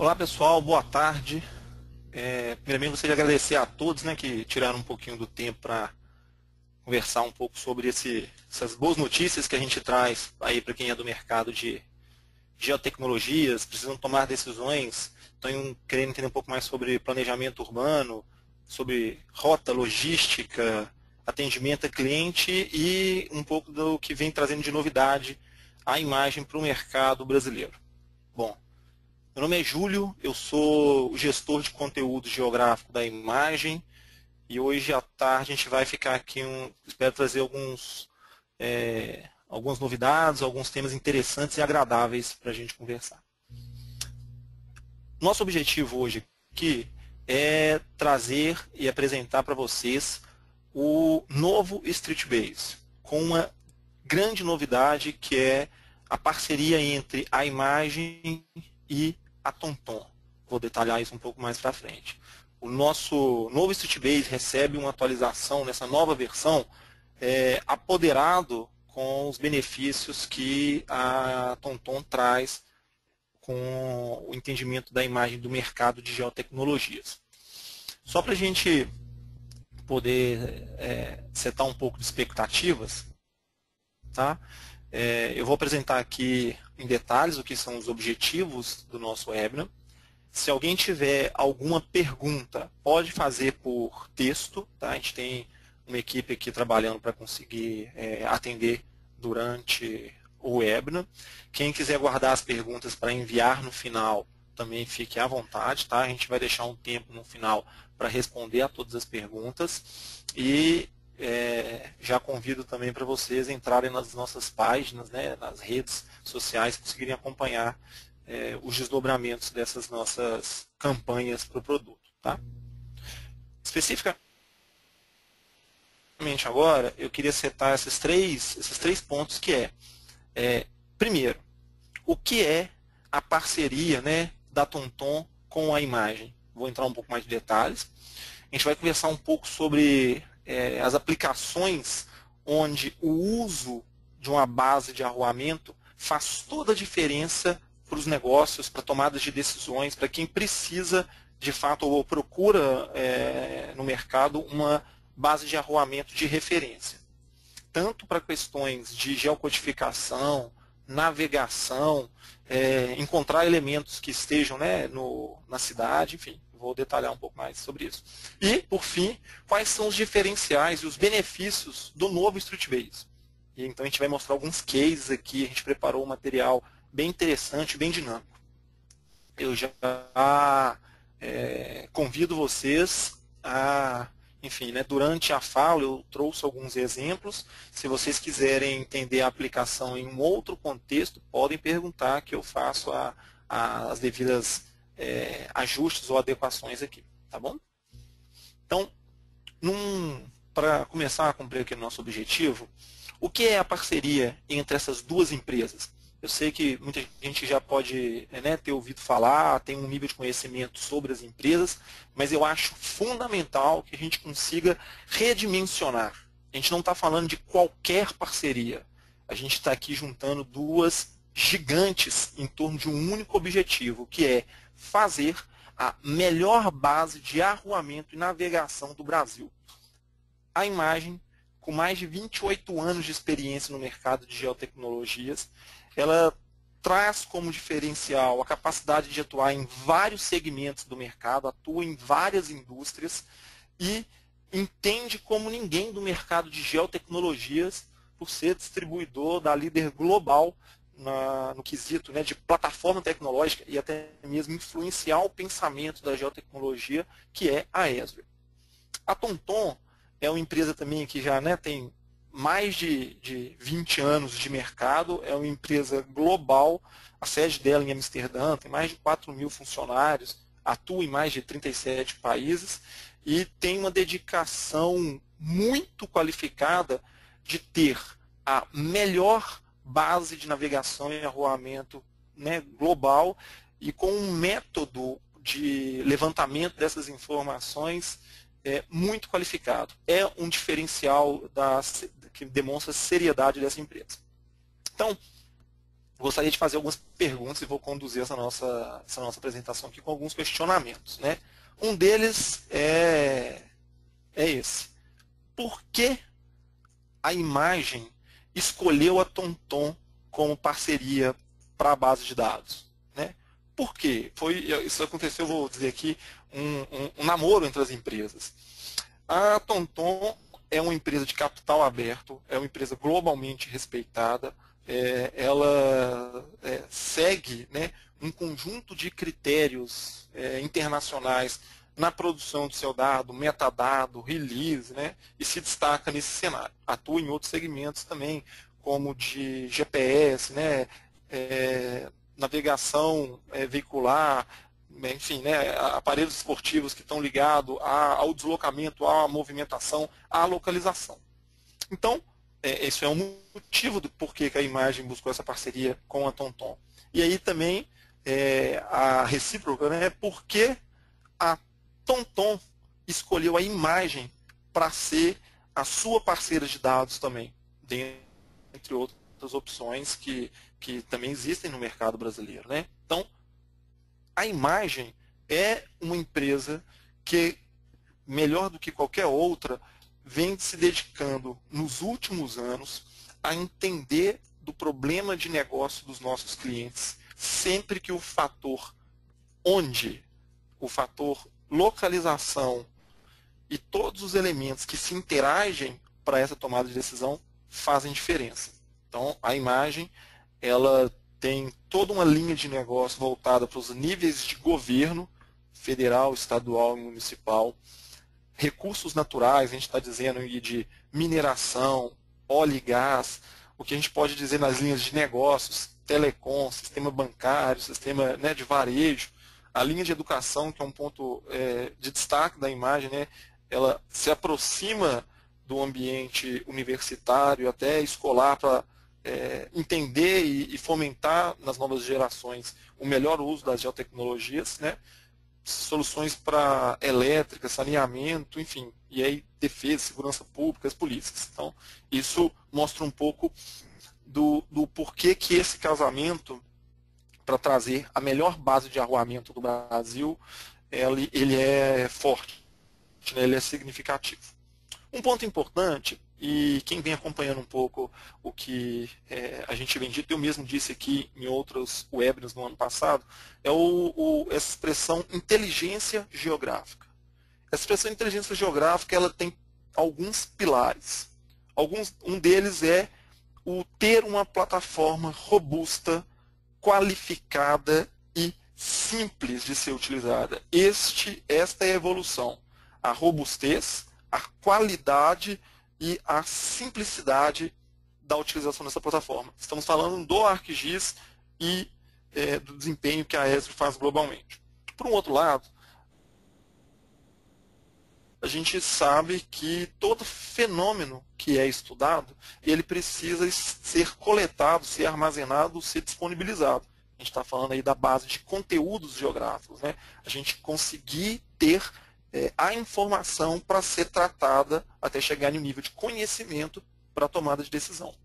Olá pessoal, boa tarde. Primeiramente gostaria de agradecer a todos, né, que tiraram um pouquinho do tempo para conversar um pouco sobre essas boas notícias que a gente traz aí para quem é do mercado de geotecnologias, precisam tomar decisões, estão querendo entender um pouco mais sobre planejamento urbano, sobre rota, logística, atendimento a cliente e um pouco do que vem trazendo de novidade a imagem para o mercado brasileiro. Bom, meu nome é Júlio, eu sou o gestor de conteúdo geográfico da imagem e hoje à tarde a gente vai ficar aqui, espero trazer algumas novidades, alguns temas interessantes e agradáveis para a gente conversar. Nosso objetivo hoje aqui é trazer e apresentar para vocês o novo Streetbase, com uma grande novidade que é a parceria entre a imagem e a TomTom. Vou detalhar isso um pouco mais para frente. O nosso novo Streetbase recebe uma atualização nessa nova versão, apoderado com os benefícios que a TomTom traz com o entendimento da imagem do mercado de geotecnologias. Só para a gente poder setar um pouco de expectativas, tá? Eu vou apresentar aqui em detalhes o que são os objetivos do nosso webinar. Se alguém tiver alguma pergunta, pode fazer por texto, tá? A gente tem uma equipe aqui trabalhando para conseguir atender durante o webinar. Quem quiser guardar as perguntas para enviar no final, também fique à vontade, tá? A gente vai deixar um tempo no final para responder a todas as perguntas e já convido também para vocês entrarem nas nossas páginas, né, nas redes sociais, conseguirem acompanhar os desdobramentos dessas nossas campanhas para o produto. Tá? Especificamente agora, eu queria setar esses três pontos que primeiro, o que é a parceria, né, da TomTom com a imagem? Vou entrar um pouco mais de detalhes. A gente vai conversar um pouco sobre as aplicações onde o uso de uma base de arruamento faz toda a diferença para os negócios, para tomadas de decisões, para quem precisa, de fato, ou procura no mercado uma base de arruamento de referência. Tanto para questões de geocodificação, navegação, encontrar elementos que estejam, né, na cidade, enfim. Vou detalhar um pouco mais sobre isso. E, por fim, quais são os diferenciais e os benefícios do novo Streetbase. E então a gente vai mostrar alguns cases aqui, a gente preparou um material bem interessante, bem dinâmico. Eu já convido vocês a, enfim, né, durante a fala eu trouxe alguns exemplos. Se vocês quiserem entender a aplicação em um outro contexto, podem perguntar que eu faço as devidas ajustes ou adequações aqui, tá bom? Então, para começar a cumprir aqui o nosso objetivo, o que é a parceria entre essas duas empresas? Eu sei que muita gente já pode ter ouvido falar, tem um nível de conhecimento sobre as empresas, mas eu acho fundamental que a gente consiga redimensionar. A gente não está falando de qualquer parceria. A gente está aqui juntando duas gigantes em torno de um único objetivo, que é fazer a melhor base de arruamento e navegação do Brasil. A imagem, com mais de 28 anos de experiência no mercado de geotecnologias, ela traz como diferencial a capacidade de atuar em vários segmentos do mercado, atua em várias indústrias e entende como ninguém do mercado de geotecnologias, por ser distribuidor da líder global no quesito, né, de plataforma tecnológica e até mesmo influenciar o pensamento da geotecnologia, que é a Esri. A TomTom é uma empresa também que já tem mais de 20 anos de mercado, é uma empresa global, a sede dela em Amsterdã, tem mais de 4.000 funcionários, atua em mais de 37 países e tem uma dedicação muito qualificada de ter a melhor base de navegação e arruamento, né, global e com um método de levantamento dessas informações muito qualificado. É um diferencial que demonstra a seriedade dessa empresa. Então, gostaria de fazer algumas perguntas e vou conduzir essa nossa apresentação aqui com alguns questionamentos, né? Um deles é esse. Por que a imagem escolheu a TomTom como parceria para a base de dados? Né? Por quê? Isso aconteceu, vou dizer aqui, um namoro entre as empresas. A TomTom é uma empresa de capital aberto, é uma empresa globalmente respeitada, ela segue, né, um conjunto de critérios internacionais na produção do seu dado, metadado, release, né, e se destaca nesse cenário. Atua em outros segmentos também, como de GPS, né, navegação veicular, enfim, né, aparelhos esportivos que estão ligados ao deslocamento, à movimentação, à localização. Então, esse é um motivo do porquê que a imagem buscou essa parceria com a TomTom. E aí também a recíproca, né, porque a TomTom escolheu a imagem para ser a sua parceira de dados também, dentre outras opções que também existem no mercado brasileiro. Né? Então, a imagem é uma empresa que, melhor do que qualquer outra, vem se dedicando nos últimos anos a entender do problema de negócio dos nossos clientes, sempre que o fator onde, o fator localização e todos os elementos que se interagem para essa tomada de decisão fazem diferença. Então, a imagem, ela tem toda uma linha de negócio voltada para os níveis de governo, federal, estadual e municipal, recursos naturais, a gente está dizendo aí de mineração, óleo e gás, o que a gente pode dizer nas linhas de negócios, telecom, sistema bancário, sistema, né, de varejo, a linha de educação, que é um ponto de destaque da imagem, né, ela se aproxima do ambiente universitário, até escolar, para entender e fomentar nas novas gerações o melhor uso das geotecnologias, né? Soluções para elétrica, saneamento, enfim, e aí defesa, segurança pública, as polícias. Então, isso mostra um pouco do porquê que esse casamento, para trazer a melhor base de arruamento do Brasil, ele é forte, né? Ele é significativo. Um ponto importante, e quem vem acompanhando um pouco o que a gente vem dito, eu mesmo disse aqui em outros webinars no ano passado, é essa expressão inteligência geográfica. Essa expressão inteligência geográfica, ela tem alguns pilares. Um deles é o ter uma plataforma robusta, qualificada e simples de ser utilizada. Esta é a evolução. A robustez, a qualidade e a simplicidade da utilização dessa plataforma. Estamos falando do ArcGIS e do desempenho que a Esri faz globalmente. Por um outro lado, a gente sabe que todo fenômeno que é estudado, ele precisa ser coletado, ser armazenado, ser disponibilizado. A gente está falando aí da base de conteúdos geográficos, né? A gente conseguir ter a informação para ser tratada até chegar no nível de conhecimento para a tomada de decisão.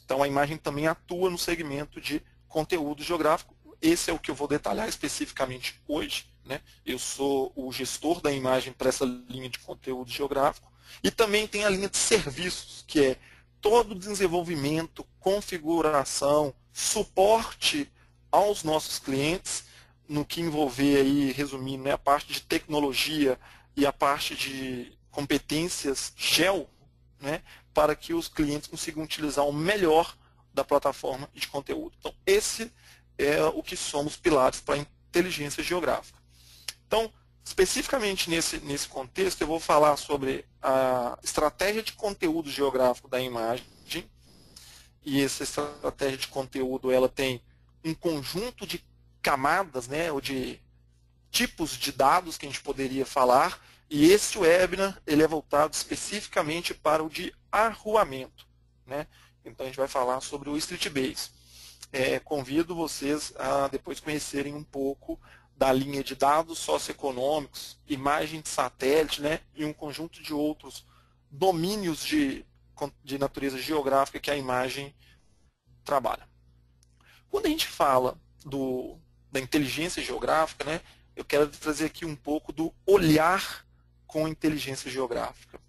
Então, a imagem também atua no segmento de conteúdo geográfico. Esse é o que eu vou detalhar especificamente hoje. Né? Eu sou o gestor da imagem para essa linha de conteúdo geográfico. E também tem a linha de serviços, que é todo o desenvolvimento, configuração, suporte aos nossos clientes, no que envolver aí, resumindo, né, a parte de tecnologia e a parte de competências geo, né, para que os clientes consigam utilizar o melhor da plataforma de conteúdo. Então, esse é o que somos pilares para a inteligência geográfica. Então, especificamente nesse contexto, eu vou falar sobre a estratégia de conteúdo geográfico da imagem. E essa estratégia de conteúdo, ela tem um conjunto de camadas, né, ou de tipos de dados que a gente poderia falar, e esse webinar ele é voltado especificamente para o de arruamento. Né? Então a gente vai falar sobre o StreetBase. Convido vocês a depois conhecerem um pouco da linha de dados socioeconômicos, imagem de satélite, né, e um conjunto de outros domínios de natureza geográfica que a imagem trabalha. Quando a gente fala da inteligência geográfica, né, eu quero trazer aqui um pouco do olhar com inteligência geográfica.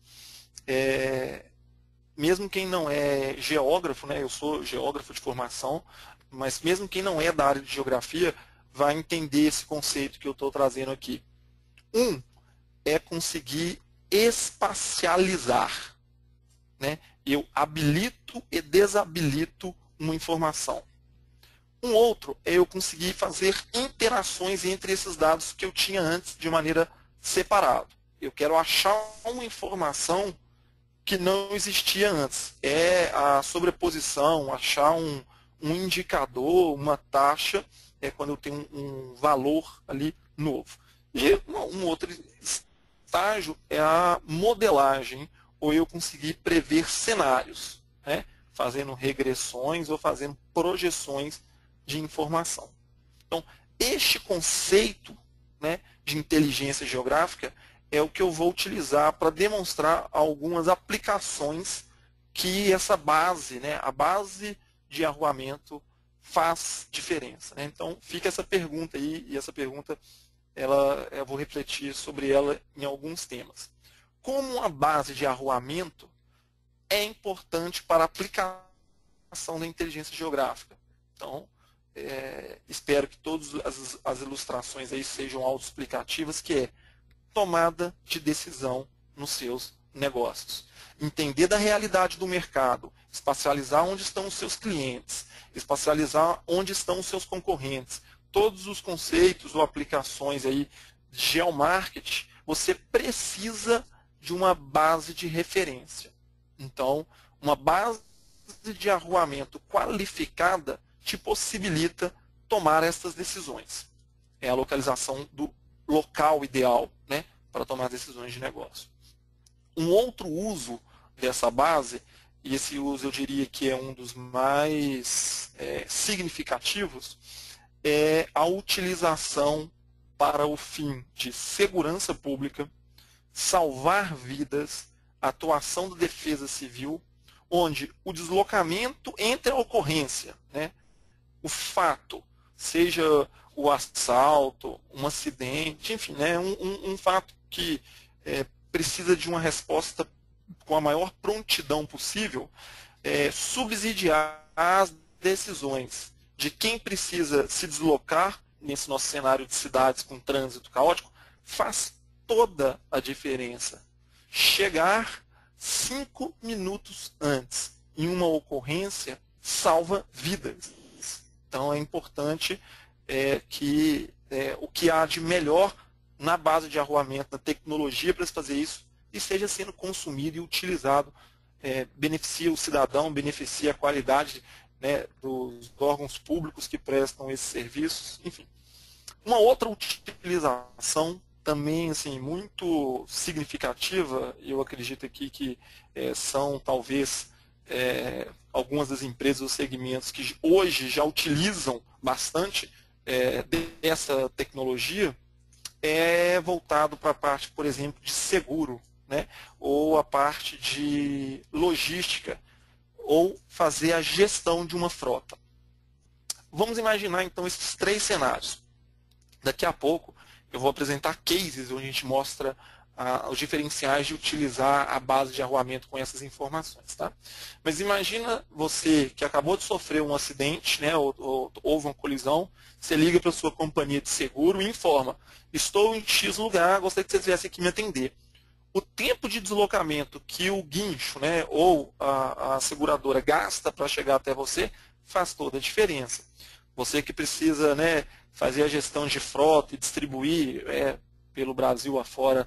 Mesmo quem não é geógrafo, né, eu sou geógrafo de formação, mas mesmo quem não é da área de geografia vai entender esse conceito que eu estou trazendo aqui. É conseguir espacializar, né? Eu habilito e desabilito uma informação. Um outro é eu conseguir fazer interações entre esses dados que eu tinha antes de maneira separada. Eu quero achar uma informação que não existia antes. É a sobreposição, achar um indicador, uma taxa, quando eu tenho um valor ali novo. E um outro estágio é a modelagem, ou eu conseguir prever cenários, né? Fazendo regressões ou fazendo projeções de informação. Então, este conceito, né, de inteligência geográfica é o que eu vou utilizar para demonstrar algumas aplicações que essa base, né, a base de arruamento faz diferença, né? Então, fica essa pergunta aí, e essa pergunta eu vou refletir sobre ela em alguns temas. Como uma base de arruamento é importante para a aplicação da inteligência geográfica? Então, espero que todas as ilustrações aí sejam autoexplicativas, que é tomada de decisão nos seus negócios. Entender da realidade do mercado, espacializar onde estão os seus clientes, espacializar onde estão os seus concorrentes. Todos os conceitos ou aplicações aí de geomarketing, você precisa de uma base de referência. Então, uma base de arruamento qualificada te possibilita tomar essas decisões. É a localização do local ideal, né, para tomar decisões de negócio. Um outro uso dessa base, e esse uso eu diria que é um dos mais significativos, é a utilização para o fim de segurança pública, salvar vidas, atuação da defesa civil, onde o deslocamento entre a ocorrência, né, o fato, seja o assalto, um acidente, enfim, né, um fato que precisa de uma resposta com a maior prontidão possível, subsidiar as decisões de quem precisa se deslocar nesse nosso cenário de cidades com trânsito caótico, faz toda a diferença. Chegar 5 minutos antes em uma ocorrência salva vidas. Então é importante que o que há de melhor na base de arruamento, na tecnologia para se fazer isso, esteja sendo consumido e utilizado, beneficia o cidadão, beneficia a qualidade, né, dos órgãos públicos que prestam esses serviços, enfim. Uma outra utilização também assim, muito significativa, e eu acredito aqui que são talvez algumas das empresas ou segmentos que hoje já utilizam bastante dessa tecnologia, é voltado para a parte, por exemplo, de seguro, né? Ou a parte de logística, ou fazer a gestão de uma frota. Vamos imaginar então esses 3 cenários. Daqui a pouco eu vou apresentar cases onde a gente mostra os diferenciais de utilizar a base de arruamento com essas informações. Tá? Mas imagina você que acabou de sofrer um acidente, né, ou houve uma colisão, você liga para a sua companhia de seguro e informa: estou em X lugar, gostaria que você viesse aqui me atender. O tempo de deslocamento que o guincho, né, ou a seguradora gasta para chegar até você faz toda a diferença. Você que precisa, né, fazer a gestão de frota e distribuir pelo Brasil afora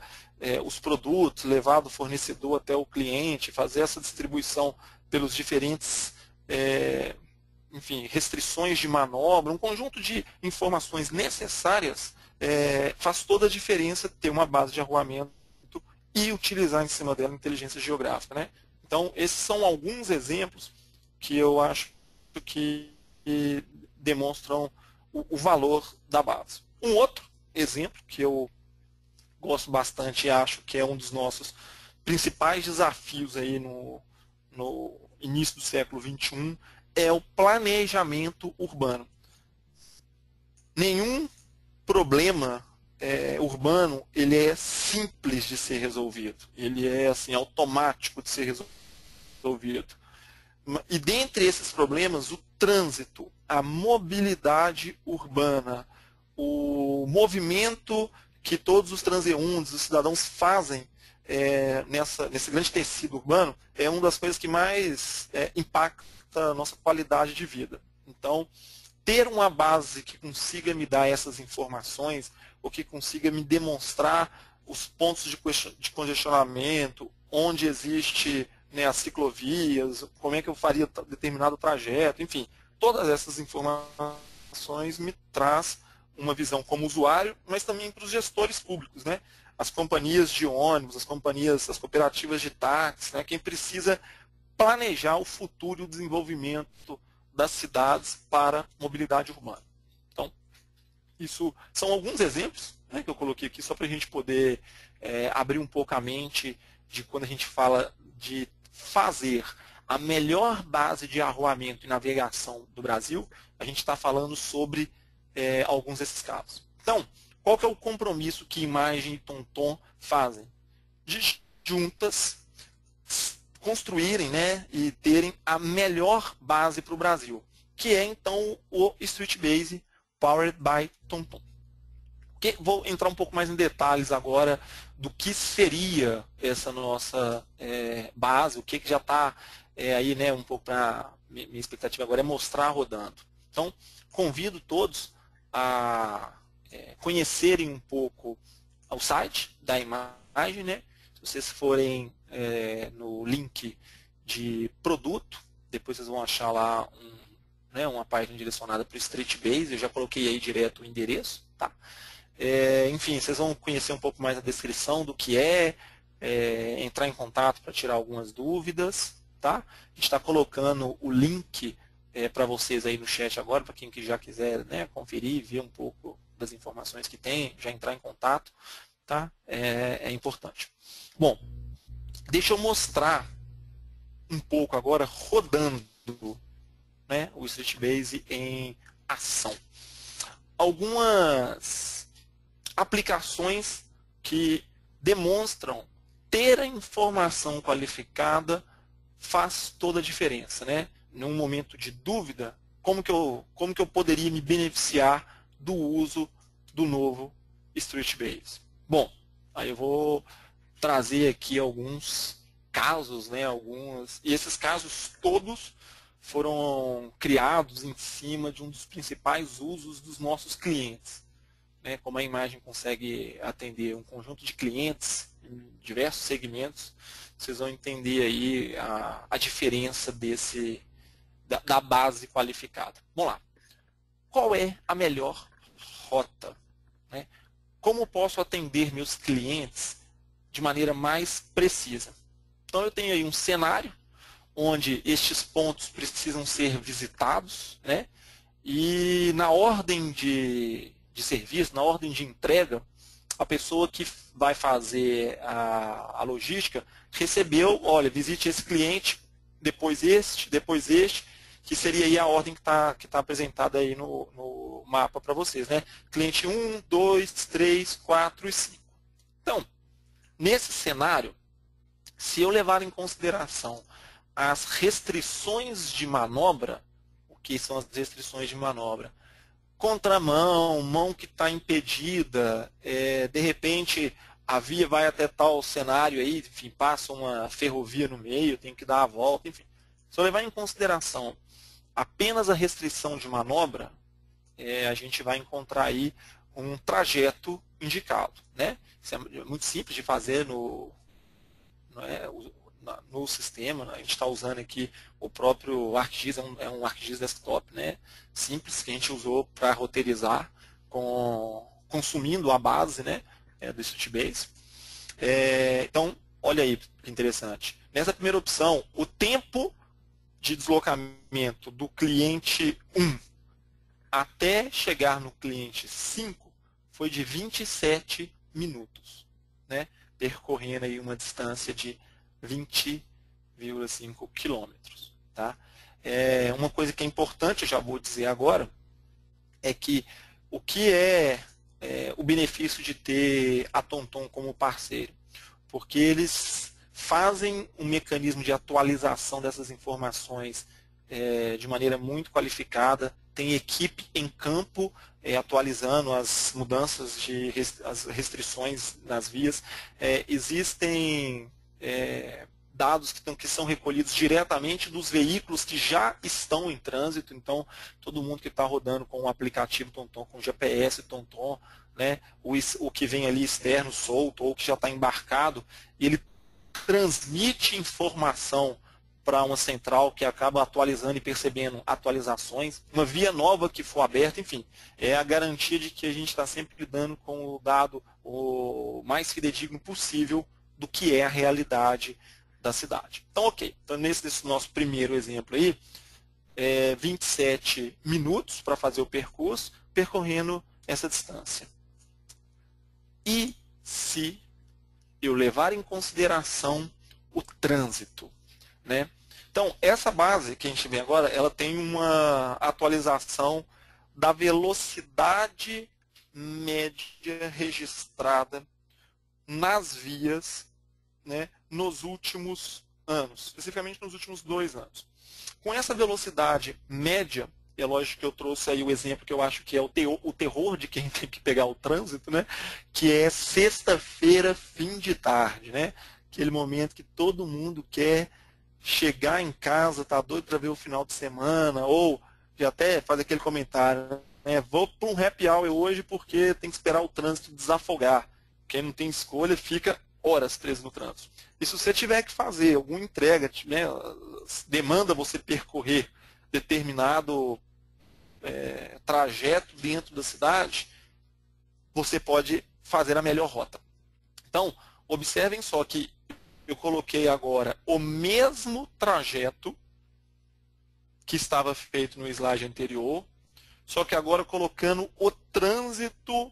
os produtos, levar do fornecedor até o cliente, fazer essa distribuição pelos diferentes enfim, restrições de manobra, um conjunto de informações necessárias, faz toda a diferença ter uma base de arruamento e utilizar em cima dela inteligência geográfica, né? Então, esses são alguns exemplos que eu acho que demonstram o valor da base. Um outro exemplo que eu gosto bastante e acho que é um dos nossos principais desafios aí no início do século XXI é o planejamento urbano. Nenhum problema urbano ele é simples de ser resolvido. Ele é assim automático de ser resolvido. E dentre esses problemas, o trânsito, a mobilidade urbana, o movimento que todos os transeuntes, os cidadãos fazem nesse grande tecido urbano, é uma das coisas que mais impacta a nossa qualidade de vida. Então, ter uma base que consiga me dar essas informações, ou que consiga me demonstrar os pontos de congestionamento, onde existe as ciclovias, como é que eu faria determinado trajeto, enfim, todas essas informações me traz uma visão como usuário, mas também para os gestores públicos, né? As companhias de ônibus, as cooperativas de táxi, né? Quem precisa planejar o futuro e o desenvolvimento das cidades para mobilidade urbana. Então, isso são alguns exemplos, né, que eu coloquei aqui só para a gente poder abrir um pouco a mente de quando a gente fala de fazer a melhor base de arruamento e navegação do Brasil, a gente está falando sobre alguns desses casos. Então, qual que é o compromisso que Imagem e TomTom fazem? De juntas construírem, né, e terem a melhor base para o Brasil, que é então o Streetbase Powered by TomTom. Vou entrar um pouco mais em detalhes agora do que seria essa nossa base, o que já está aí, né, um pouco para minha expectativa agora é mostrar rodando. Então, convido todos a conhecerem um pouco o site da Imagem, né? Se vocês forem no link de produto, depois vocês vão achar lá uma página direcionada para o Streetbase, eu já coloquei aí direto o endereço, tá? Enfim, vocês vão conhecer um pouco mais a descrição do que entrar em contato para tirar algumas dúvidas, tá? A gente está colocando o link para vocês aí no chat agora, para quem que já quiser, né, conferir, ver um pouco das informações que tem, já entrar em contato, tá? É importante. Bom, deixa eu mostrar um pouco agora rodando, né, o Streetbase em ação. Algumas aplicações que demonstram ter a informação qualificada faz toda a diferença, né? Num momento de dúvida, como que eu poderia me beneficiar do uso do novo Streetbase? Bom, aí eu vou trazer aqui alguns casos, né? E esses casos todos foram criados em cima de um dos principais usos dos nossos clientes. Como a Imagem consegue atender um conjunto de clientes em diversos segmentos, vocês vão entender aí a diferença da base qualificada. Vamos lá. Qual é a melhor rota? Né? Como posso atender meus clientes de maneira mais precisa? Então eu tenho aí um cenário onde estes pontos precisam ser visitados, né? E na ordem de serviço, na ordem de entrega, a pessoa que vai fazer a logística recebeu, olha, visite esse cliente, depois este, que seria aí a ordem que tá apresentada aí no mapa para vocês, né? Cliente 1, 2, 3, 4 e 5. Então, nesse cenário, se eu levar em consideração as restrições de manobra, o que são as restrições de manobra? Contramão, mão que está impedida, de repente a via vai até tal cenário aí, enfim, passa uma ferrovia no meio, tem que dar a volta, enfim. Se eu levar em consideração apenas a restrição de manobra, a gente vai encontrar aí um trajeto indicado, né? Isso é muito simples de fazer no sistema, né? A gente está usando aqui o próprio ArcGIS, é um ArcGIS desktop, né? Simples, que a gente usou para roteirizar, consumindo a base, né, do Streetbase. Então, olha aí que interessante. Nessa primeira opção, o tempo de deslocamento do cliente 1 até chegar no cliente 5 foi de 27 minutos, né? Percorrendo aí uma distância de 20,5 quilômetros. Tá? Uma coisa que é importante, eu já vou dizer agora, é que o que é o benefício de ter a TomTom como parceiro? Porque eles fazem um mecanismo de atualização dessas informações de maneira muito qualificada, tem equipe em campo atualizando as mudanças as restrições nas vias, existem dados que são recolhidos diretamente dos veículos que já estão em trânsito, então todo mundo que está rodando com o aplicativo TomTom, com o GPS TomTom, né, o que vem ali externo, solto, ou que já está embarcado, ele transmite informação para uma central que acaba atualizando e percebendo atualizações, uma via nova que for aberta, enfim, é a garantia de que a gente está sempre lidando com o dado o mais fidedigno possível do que é a realidade da cidade. Então, ok. Então, nesse nosso primeiro exemplo aí, 27 minutos para fazer o percurso, percorrendo essa distância. E se eu levar em consideração o trânsito, né? Então, essa base que a gente vê agora, ela tem uma atualização da velocidade média registrada nas vias, né, nos últimos anos, especificamente nos últimos 2 anos. Com essa velocidade média, é lógico que eu trouxe aí o exemplo que eu acho que é o terror de quem tem que pegar o trânsito, né, que é sexta-feira, fim de tarde, né, aquele momento que todo mundo quer chegar em casa, tá doido para ver o final de semana, ou já até faz aquele comentário, né, vou para um happy hour hoje porque tem que esperar o trânsito desafogar. Quem não tem escolha fica horas preso no trânsito. E se você tiver que fazer alguma entrega, né, demanda você percorrer determinado trajeto dentro da cidade, você pode fazer a melhor rota. Então, observem só que eu coloquei agora o mesmo trajeto que estava feito no slide anterior, só que agora colocando o trânsito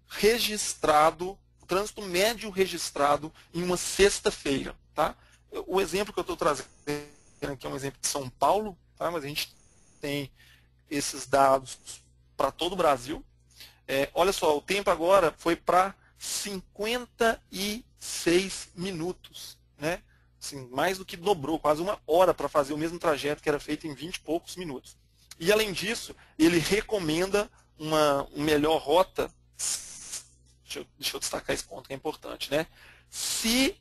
registrado, o trânsito médio registrado em uma sexta-feira. Tá? O exemplo que eu estou trazendo aqui é um exemplo de São Paulo, tá? Mas a gente tem esses dados para todo o Brasil. Olha só, o tempo agora foi para 56 minutos. Né? Assim, mais do que dobrou, quase 1 hora para fazer o mesmo trajeto que era feito em 20 e poucos minutos. E além disso, ele recomenda uma melhor rota. Deixa eu destacar esse ponto que é importante, né? Se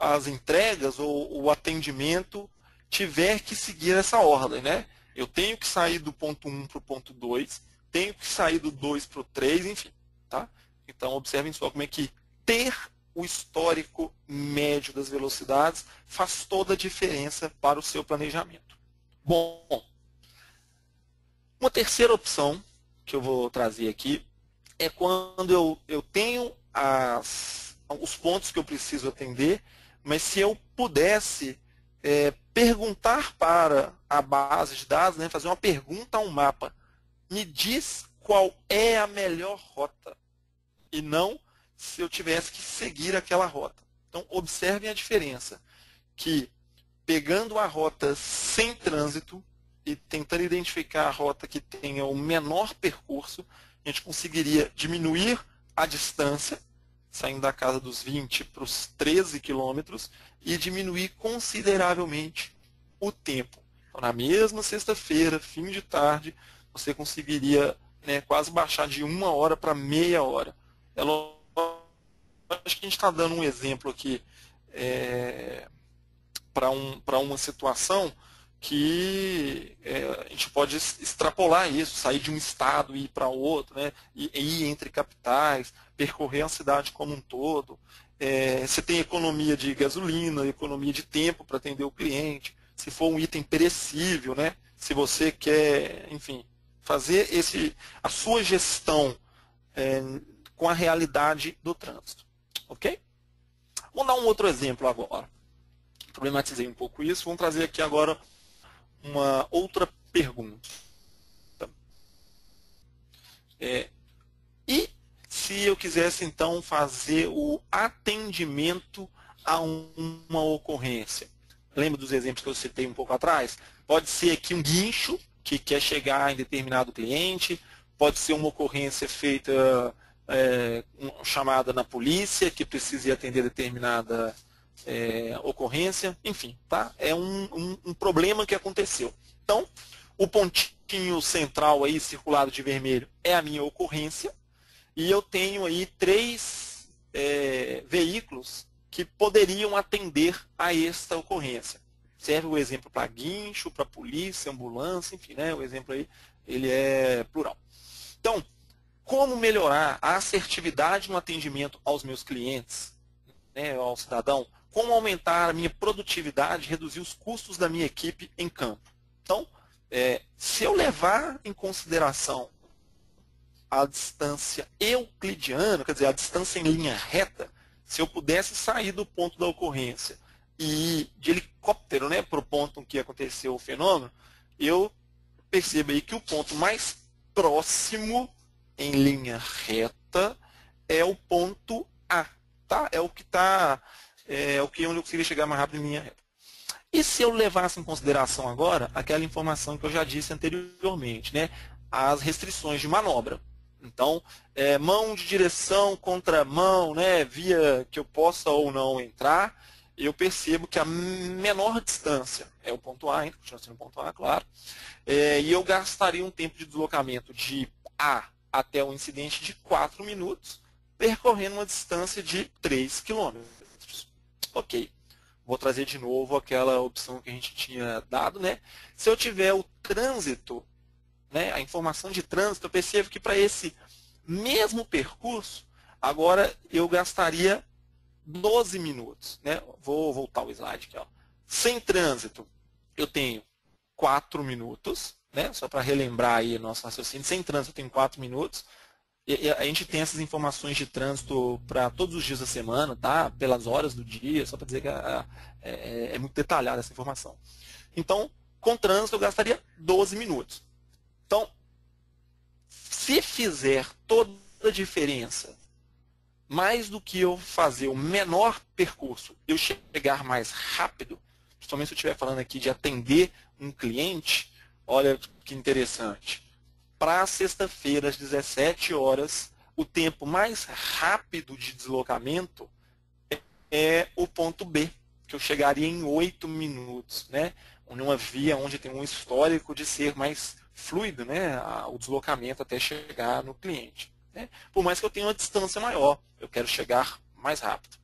as entregas ou o atendimento tiver que seguir essa ordem, né? Eu tenho que sair do ponto 1 para o ponto 2, tenho que sair do 2 para o 3, enfim. Tá? Então, observem só como é que ter o histórico médio das velocidades faz toda a diferença para o seu planejamento. Bom, uma terceira opção que eu vou trazer aqui é quando eu tenho os pontos que eu preciso atender, mas se eu pudesse perguntar para a base de dados, né, fazer uma pergunta a um mapa, me diz qual é a melhor rota, e não se eu tivesse que seguir aquela rota. Então, observem a diferença, que pegando a rota sem trânsito e tentando identificar a rota que tenha o menor percurso, a gente conseguiria diminuir a distância, saindo da casa dos 20 para os 13 quilômetros, e diminuir consideravelmente o tempo. Então, na mesma sexta-feira, fim de tarde, você conseguiria quase baixar de 1 hora para meia hora. Acho que a gente está dando um exemplo aqui para uma situação que a gente pode extrapolar isso, sair de um estado e ir para outro, né? E ir entre capitais, percorrer a cidade como um todo. Você tem economia de gasolina, economia de tempo para atender o cliente, se for um item perecível, né? Se você quer, enfim, fazer a sua gestão com a realidade do trânsito. Ok? Vamos dar um outro exemplo agora. Problematizei um pouco isso. Vamos trazer aqui agora uma outra pergunta. E se eu quisesse, então, fazer o atendimento a uma ocorrência? Lembra dos exemplos que eu citei um pouco atrás? Pode ser aqui um guincho que quer chegar em determinado cliente, pode ser uma ocorrência feita, uma chamada na polícia que precisa ir atender determinada ocorrência, enfim, tá? É um problema que aconteceu. Então, o pontinho central aí, circulado de vermelho, é a minha ocorrência, e eu tenho aí 3 veículos que poderiam atender a esta ocorrência. Serve o exemplo para guincho, para polícia, ambulância, enfim, né? O exemplo aí ele é plural. Então, como melhorar a assertividade no atendimento aos meus clientes, né, ao cidadão? Como aumentar a minha produtividade, reduzir os custos da minha equipe em campo? Então, se eu levar em consideração a distância euclidiana, quer dizer, a distância em linha reta, se eu pudesse sair do ponto da ocorrência e ir de helicóptero, né, para o ponto em que aconteceu o fenômeno, eu percebo aí que o ponto mais próximo em linha reta é o ponto A, tá? É o que está, onde eu conseguiria chegar mais rápido em linha reta. E se eu levasse em consideração agora aquela informação que eu já disse anteriormente, né? As restrições de manobra. Então, mão de direção contra mão, né? Via que eu possa ou não entrar, eu percebo que a menor distância é o ponto A, ainda continua sendo o ponto A, claro, e eu gastaria um tempo de deslocamento de A até o incidente de 4 minutos, percorrendo uma distância de 3 quilômetros. Ok. Vou trazer de novo aquela opção que a gente tinha dado, né? Se eu tiver o trânsito, né, a informação de trânsito, eu percebo que para esse mesmo percurso, agora eu gastaria 12 minutos. Né? Vou voltar o slide aqui. Ó. Sem trânsito, eu tenho 4 minutos, né? Só para relembrar aí nosso raciocínio. Sem trânsito, eu tenho 4 minutos. E a gente tem essas informações de trânsito para todos os dias da semana, tá? Pelas horas do dia, só para dizer que é muito detalhada essa informação. Então, com trânsito, eu gastaria 12 minutos. Então, se fizer toda a diferença, mais do que eu fazer o menor percurso, eu chegar mais rápido, principalmente se eu estiver falando aqui de atender um cliente, olha que interessante. Para sexta-feira, às 17 horas, o tempo mais rápido de deslocamento é o ponto B, que eu chegaria em 8 minutos, né? Numa via onde tem um histórico de ser mais fluido, né? O deslocamento até chegar no cliente. Né? Por mais que eu tenha uma distância maior, eu quero chegar mais rápido.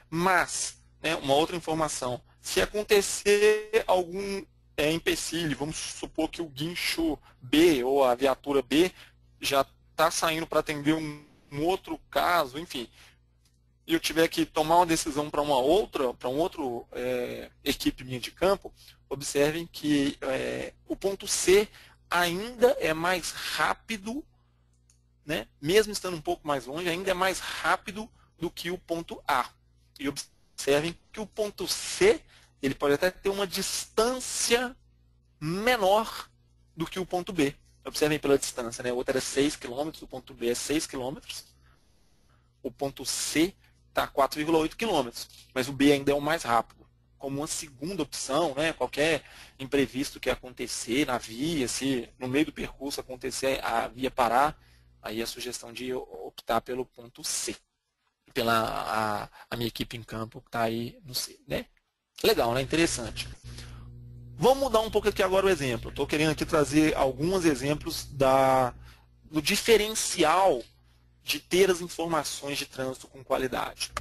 Mas, né, uma outra informação, se acontecer algum empecilho, vamos supor que o guincho B ou a viatura B já está saindo para atender um outro caso, enfim, e eu tiver que tomar uma decisão para um outro equipe minha de campo, observem que o ponto C ainda é mais rápido, né? Mesmo estando um pouco mais longe, ainda é mais rápido do que o ponto A. E observem que o ponto C ele pode até ter uma distância menor do que o ponto B. Observem pela distância, né? O outro era 6 km, o ponto B é 6 km. O ponto C está 4,8 km, mas o B ainda é o mais rápido. Como uma segunda opção, né? Qualquer imprevisto que acontecer na via, se no meio do percurso acontecer a via parar, aí a sugestão de optar pelo ponto C, pela a minha equipe em campo que está aí no C, né? Legal, né? Interessante. Vamos mudar um pouco aqui agora o exemplo. Estou querendo aqui trazer alguns exemplos do diferencial de ter as informações de trânsito com qualidade.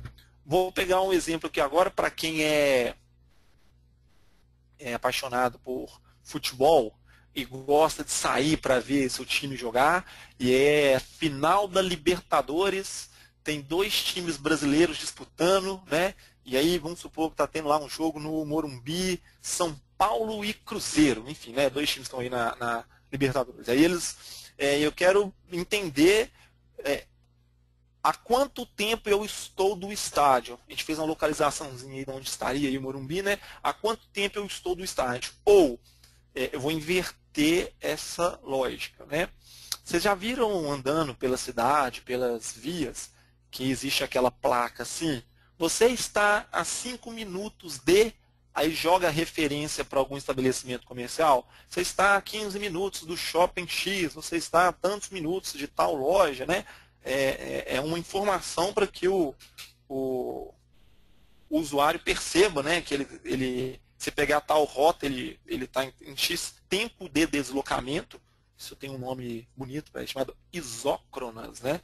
Vou pegar um exemplo aqui agora para quem é apaixonado por futebol e gosta de sair para ver seu time jogar. E é final da Libertadores, tem 2 times brasileiros disputando, né? E aí vamos supor que está tendo lá um jogo no Morumbi, São Paulo e Cruzeiro, enfim, né? 2 times estão aí na Libertadores. Aí eu quero entender há quanto tempo eu estou do estádio. A gente fez uma localizaçãozinha aí de onde estaria aí o Morumbi, né? Há quanto tempo eu estou do estádio? Ou eu vou inverter essa lógica, né? Vocês já viram andando pela cidade, pelas vias, que existe aquela placa assim? Você está a 5 minutos de aí joga a referência para algum estabelecimento comercial. Você está a 15 minutos do shopping X, você está a tantos minutos de tal loja, né? É uma informação para que o usuário perceba, né, que se pegar tal rota, ele está em X tempo de deslocamento. Isso tem um nome bonito, chamado isócronas, né?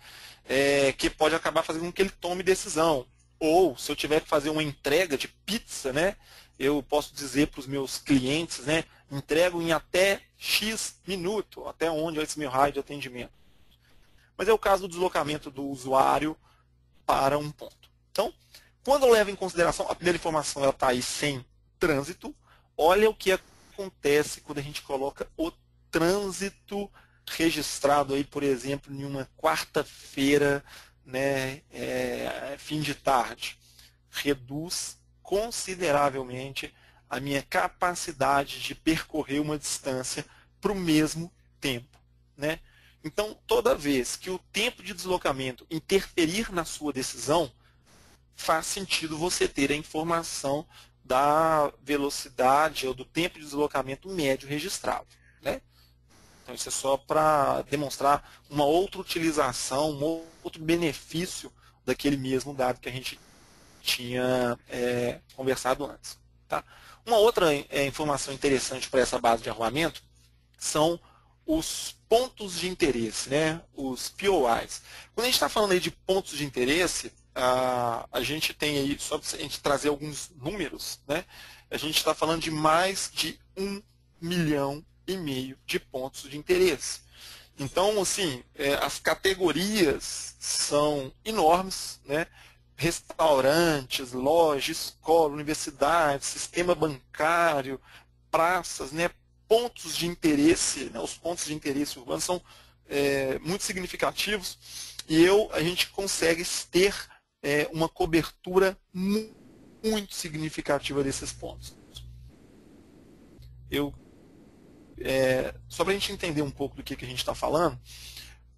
Que pode acabar fazendo com que ele tome decisão. Ou, se eu tiver que fazer uma entrega de pizza, né, eu posso dizer para os meus clientes, né, entrego em até X minuto, até onde é esse meu raio de atendimento. Mas é o caso do deslocamento do usuário para um ponto. Então, quando eu levo em consideração, a primeira informação está aí sem trânsito, olha o que acontece quando a gente coloca o trânsito registrado aí, por exemplo, em uma quarta-feira, né, fim de tarde. Reduz consideravelmente a minha capacidade de percorrer uma distância para o mesmo tempo, né? Então, toda vez que o tempo de deslocamento interferir na sua decisão, faz sentido você ter a informação da velocidade ou do tempo de deslocamento médio registrado, né? Então, isso é só para demonstrar uma outra utilização, um outro benefício daquele mesmo dado que a gente tinha conversado antes. Tá? Uma outra informação interessante para essa base de arruamento são os pontos de interesse, né? Os POIs. Quando a gente está falando aí de pontos de interesse, a gente tem aí, só para a gente trazer alguns números, né? A gente está falando de mais de 1,5 milhão de pontos de interesse. Então, assim, as categorias são enormes, né? Restaurantes, lojas, escola, universidade, sistema bancário, praças, né? Pontos de interesse, né? Os pontos de interesse urbanos são muito significativos e a gente consegue ter uma cobertura muito significativa desses pontos. Só para a gente entender um pouco do que a gente está falando,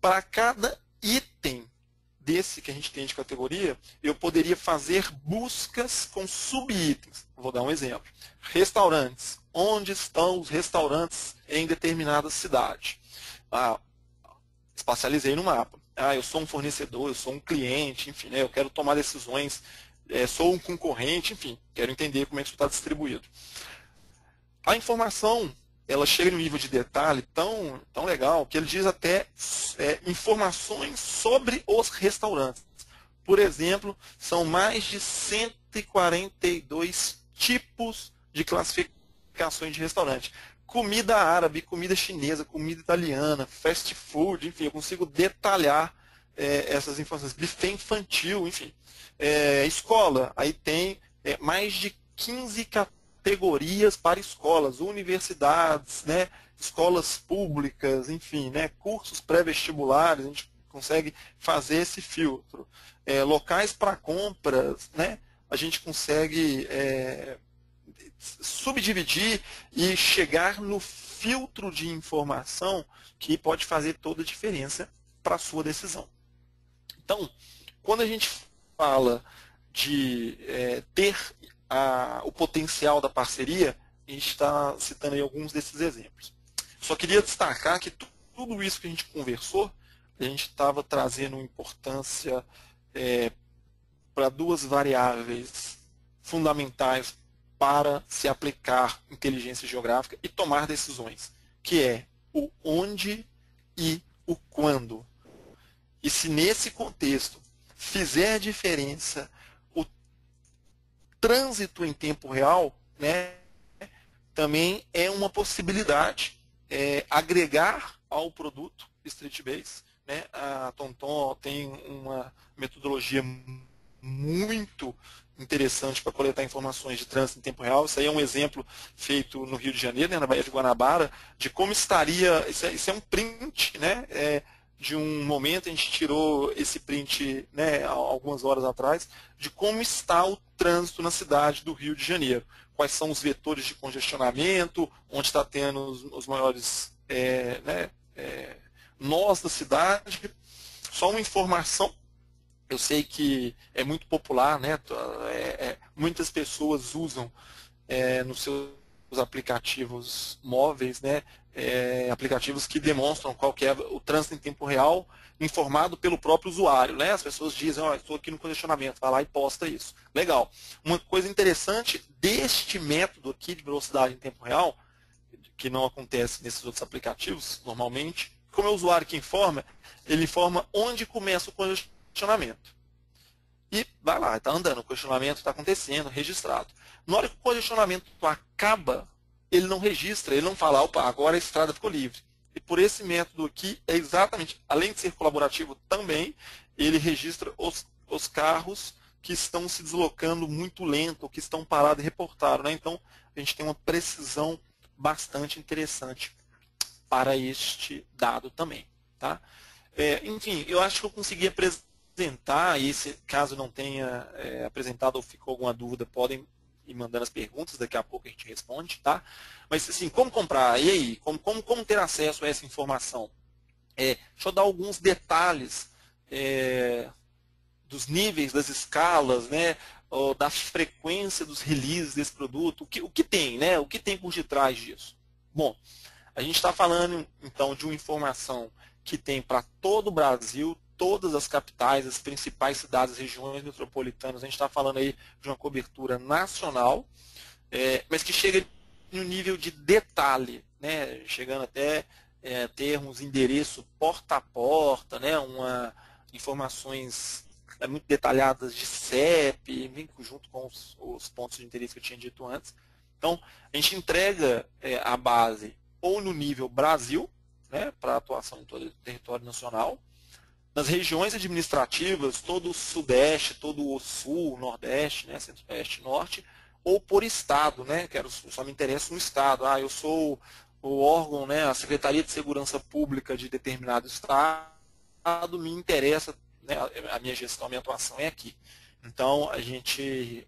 para cada item desse que a gente tem de categoria, eu poderia fazer buscas com subitens. Vou dar um exemplo. Restaurantes. Onde estão os restaurantes em determinada cidade? Espacializei no mapa. Eu sou um fornecedor, eu sou um cliente, enfim, né, eu quero tomar decisões, sou um concorrente, enfim, quero entender como é que isso está distribuído. A informação, ela chega no nível de detalhe tão legal que ele diz até informações sobre os restaurantes. Por exemplo, são mais de 142 tipos de classificações de restaurante. Comida árabe, comida chinesa, comida italiana, fast food, enfim, eu consigo detalhar essas informações. Buffet infantil, enfim. Escola, aí tem mais de 15 categorias para escolas, universidades, né, escolas públicas, enfim, né, cursos pré-vestibulares, a gente consegue fazer esse filtro. Locais para compras, né, a gente consegue subdividir e chegar no filtro de informação que pode fazer toda a diferença para a sua decisão. Então, quando a gente fala de ter o potencial da parceria, a gente está citando aí alguns desses exemplos. Só queria destacar que tudo isso que a gente conversou, a gente estava trazendo importância para duas variáveis fundamentais para se aplicar inteligência geográfica e tomar decisões, que é o onde e o quando. E se nesse contexto fizer diferença o trânsito em tempo real, né, também é uma possibilidade agregar ao produto Street Base. Né? A TomTom tem uma metodologia muito interessante para coletar informações de trânsito em tempo real. Isso aí é um exemplo feito no Rio de Janeiro, né, na Baía de Guanabara, de como estaria. Isso é um print, né, de um momento, a gente tirou esse print, né, algumas horas atrás, de como está o trânsito na cidade do Rio de Janeiro. Quais são os vetores de congestionamento, onde está tendo os maiores nós da cidade. Só uma informação. Eu sei que é muito popular, né? Muitas pessoas usam nos seus aplicativos móveis, né, aplicativos que demonstram qual que é o trânsito em tempo real, informado pelo próprio usuário. Né? As pessoas dizem, estou aqui no congestionamento, vai lá e posta isso. Legal. Uma coisa interessante deste método aqui de velocidade em tempo real, que não acontece nesses outros aplicativos, normalmente, como é o usuário que informa, ele informa onde começa o congestionamento. E vai lá, está andando, o congestionamento está acontecendo, registrado. Na hora que o congestionamento acaba, ele não registra, ele não fala, opa, agora a estrada ficou livre. E por esse método aqui, é exatamente, além de ser colaborativo também, ele registra os carros que estão se deslocando muito lento, que estão parados e reportaram. Né? Então, a gente tem uma precisão bastante interessante para este dado também. Tá? Enfim, eu acho que eu consegui apresentar, e se caso não tenha apresentado ou ficou alguma dúvida, podem ir mandando as perguntas, daqui a pouco a gente responde, tá? Mas assim, como comprar? E aí? Como ter acesso a essa informação? Deixa eu dar alguns detalhes dos níveis, das escalas, né? Ou da frequência dos releases desse produto, o que tem, né? O que tem por detrás disso? Bom, a gente está falando então de uma informação que tem para todo o Brasil, todas as capitais, as principais cidades, regiões metropolitanas. A gente está falando aí de uma cobertura nacional, mas que chega no nível de detalhe, né? Chegando até termos endereço porta a porta, né? Informações muito detalhadas de CEP, junto com os pontos de interesse que eu tinha dito antes. Então, a gente entrega a base ou no nível Brasil, né, para atuação em todo o território nacional, nas regiões administrativas, todo o Sudeste, todo o Sul, Nordeste, né, Centro-Oeste, Norte, ou por Estado, né, só me interessa um Estado. Eu sou o órgão, né, a Secretaria de Segurança Pública de determinado Estado, me interessa, né, a minha gestão, a minha atuação é aqui. Então, a gente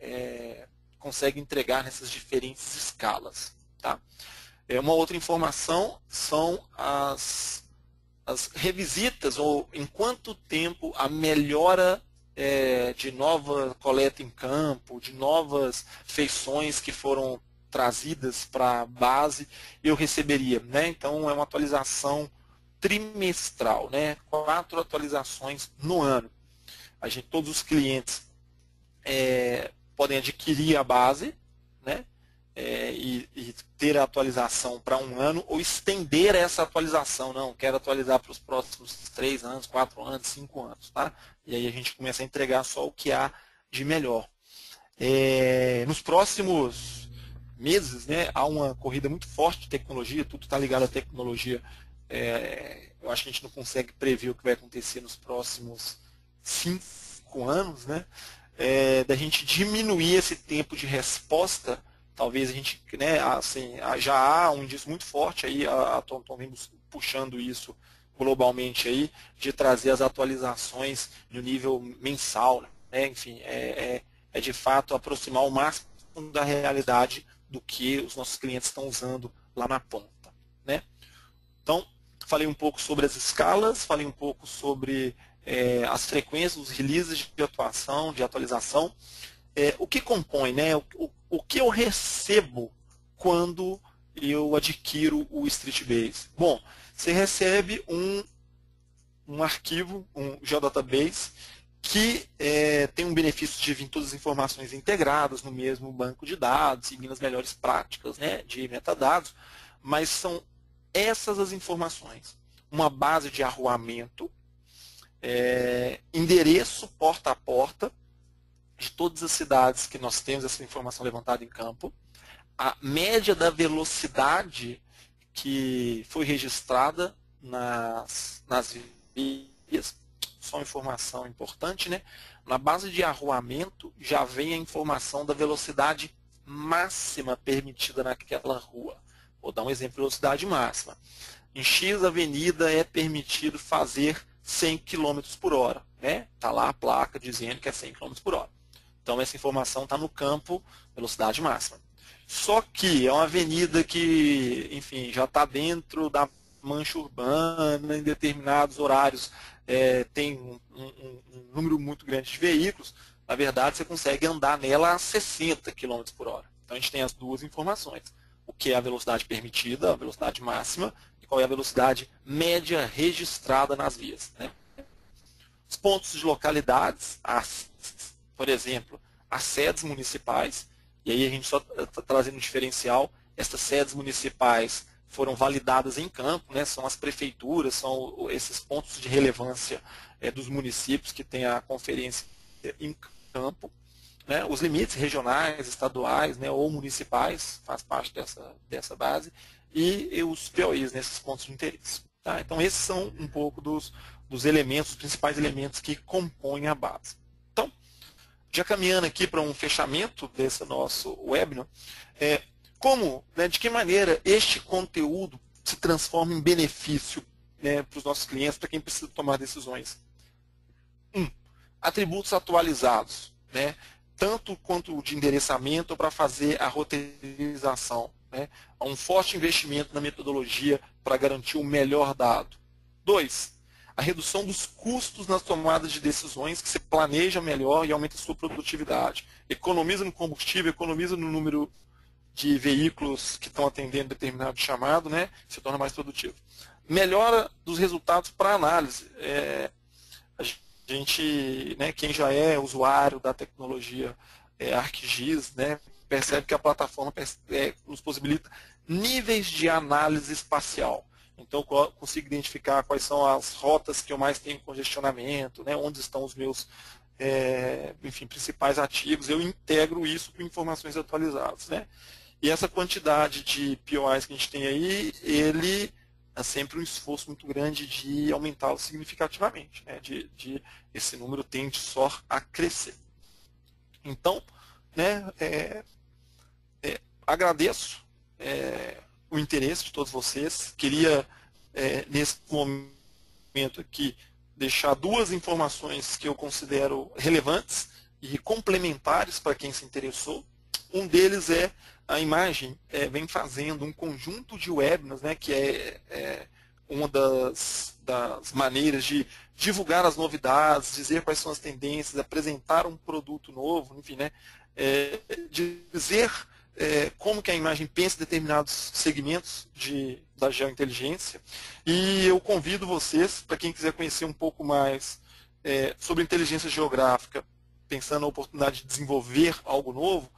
consegue entregar nessas diferentes escalas. Tá? Uma outra informação são as revisitas, ou em quanto tempo a melhora de nova coleta em campo, de novas feições que foram trazidas para a base, eu receberia. Né? Então, é uma atualização trimestral, né? 4 atualizações no ano. Todos os clientes podem adquirir a base, né? E ter a atualização para um ano, ou estender essa atualização. Não, quero atualizar para os próximos 3 anos, 4 anos, 5 anos. Tá? E aí a gente começa a entregar só o que há de melhor. Nos próximos meses, né, há uma corrida muito forte de tecnologia, tudo está ligado à tecnologia. Eu acho que a gente não consegue prever o que vai acontecer nos próximos 5 anos, né? Da gente diminuir esse tempo de resposta. Talvez a gente, né, assim, já há um indício muito forte aí, estamos puxando isso globalmente aí, de trazer as atualizações no nível mensal, né? Enfim, de fato aproximar o máximo da realidade do que os nossos clientes estão usando lá na ponta, né? Então, falei um pouco sobre as escalas, falei um pouco sobre as frequências, os releases de atuação, de atualização. O que compõe, né? O que eu recebo quando eu adquiro o StreetBase? Bom, você recebe um arquivo, um geodatabase, que tem um benefício de vir todas as informações integradas no mesmo banco de dados, seguindo as melhores práticas, né, de metadados, mas são essas as informações. Uma base de arruamento, endereço porta a porta, de todas as cidades que nós temos essa informação levantada em campo, a média da velocidade que foi registrada nas vias, só informação importante, né? Na base de arruamento já vem a informação da velocidade máxima permitida naquela rua. Vou dar um exemplo de velocidade máxima. Em X avenida é permitido fazer 100 km por hora. Está lá a placa dizendo que é 100 km por hora. Então, essa informação está no campo velocidade máxima. Só que é uma avenida que, enfim, já está dentro da mancha urbana, em determinados horários tem um número muito grande de veículos. Na verdade, você consegue andar nela a 60 km por hora. Então a gente tem as duas informações. O que é a velocidade permitida, a velocidade máxima, e qual é a velocidade média registrada nas vias, né? Os pontos de localidades, por exemplo, as sedes municipais, e aí a gente só está trazendo um diferencial, essas sedes municipais foram validadas em campo, né? São as prefeituras, são esses pontos de relevância dos municípios que tem a conferência em campo, né? Os limites regionais, estaduais, né, ou municipais, faz parte dessa base, e os POIs, nesses pontos de interesse. Tá? Então esses são um pouco dos elementos, os principais elementos que compõem a base. Então, já caminhando aqui para um fechamento desse nosso webinar, de que maneira este conteúdo se transforma em benefício, né, para os nossos clientes, para quem precisa tomar decisões. Atributos atualizados, né, tanto quanto de endereçamento para fazer a roteirização. Né, há um forte investimento na metodologia para garantir o melhor dado. 2. A redução dos custos nas tomadas de decisões, que se planeja melhor e aumenta a sua produtividade. Economiza no combustível, economiza no número de veículos que estão atendendo determinado chamado, né, se torna mais produtivo. Melhora dos resultados para análise. A gente, né, quem já é usuário da tecnologia ArcGIS, né, percebe que a plataforma nos possibilita níveis de análise espacial. Então, eu consigo identificar quais são as rotas que eu mais tenho congestionamento, né, onde estão os meus principais ativos. Eu integro isso com informações atualizadas. Né? E essa quantidade de POIs que a gente tem aí, ele é sempre um esforço muito grande de aumentá-lo significativamente. Né? Esse número tende só a crescer. Então, né, agradeço o interesse de todos vocês. Queria, nesse momento aqui, deixar duas informações que eu considero relevantes e complementares para quem se interessou. Um deles é a imagem vem fazendo um conjunto de webinars, né, que é uma das maneiras de divulgar as novidades, dizer quais são as tendências, apresentar um produto novo, enfim, né, dizer como que a imagem pensa em determinados segmentos da geointeligência. E eu convido vocês, para quem quiser conhecer um pouco mais sobre inteligência geográfica, pensando na oportunidade de desenvolver algo novo,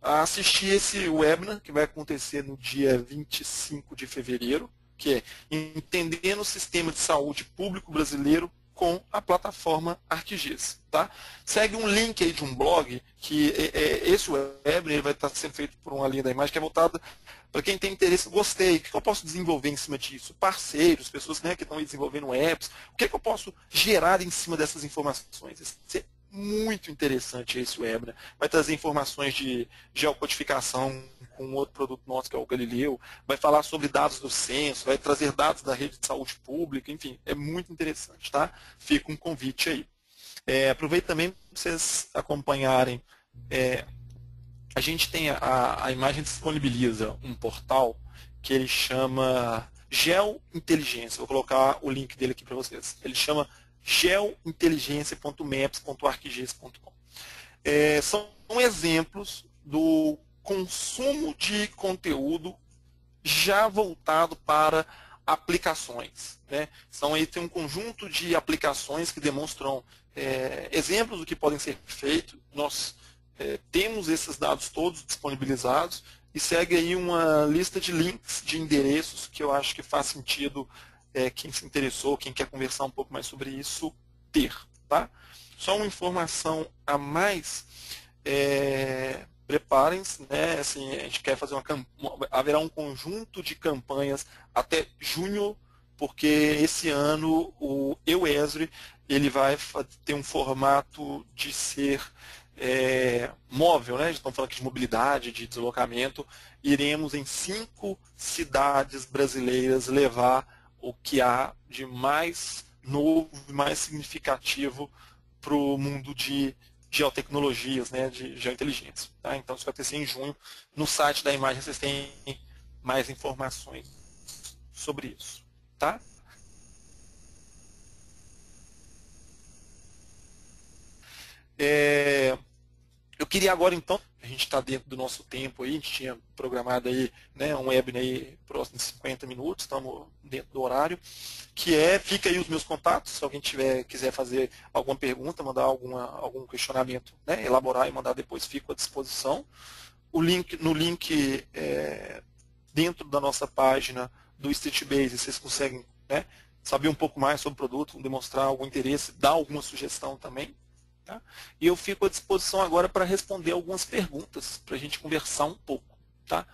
a assistir esse webinar, que vai acontecer no dia 25 de fevereiro, que é Entendendo o Sistema de Saúde Público Brasileiro com a plataforma ArcGIS. Tá? Segue um link aí de um blog, que esse webinar ele vai estar sendo feito por uma linha da imagem, que é voltada para quem tem interesse. Gostei, o que eu posso desenvolver em cima disso? Parceiros, pessoas, né, que estão desenvolvendo apps, o que eu posso gerar em cima dessas informações? Isso é muito interessante esse webinar. Vai trazer informações de geocodificação com outro produto nosso, que é o Galileu, vai falar sobre dados do censo, vai trazer dados da rede de saúde pública, enfim, é muito interessante, tá? Fica um convite aí. Aproveito também para vocês acompanharem. A gente tem a imagem disponibiliza um portal que ele chama Geointeligência. Vou colocar o link dele aqui para vocês. Ele chama geointeligência.maps.arcgis.com. São exemplos do consumo de conteúdo já voltado para aplicações. Né? Tem um conjunto de aplicações que demonstram exemplos do que podem ser feito. Nós temos esses dados todos disponibilizados e segue aí uma lista de links, de endereços que eu acho que faz sentido quem se interessou, quem quer conversar um pouco mais sobre isso, ter. Tá? Só uma informação a mais. Preparem-se, né? Assim, a gente quer fazer haverá um conjunto de campanhas até junho, porque esse ano o EUESRI ele vai ter um formato de ser móvel, né? Estamos falando aqui de mobilidade, de deslocamento. Iremos em 5 cidades brasileiras levar o que há de mais novo, mais significativo para o mundo de geotecnologias, né, de geointeligência. Tá? Então, isso vai acontecer em junho. No site da imagem vocês têm mais informações sobre isso. Tá? Eu queria agora, então, a gente gente está dentro do nosso tempo aí, a gente tinha programado aí, né, um webinar aí próximo de 50 minutos, estamos dentro do horário, que fica aí os meus contatos, se alguém quiser fazer alguma pergunta, mandar algum questionamento, né, elaborar e mandar depois, fico à disposição. No link dentro da nossa página do StreetBase, vocês conseguem, né, saber um pouco mais sobre o produto, demonstrar algum interesse, dar alguma sugestão também. Tá? E eu fico à disposição agora para responder algumas perguntas, para a gente conversar um pouco. Tá?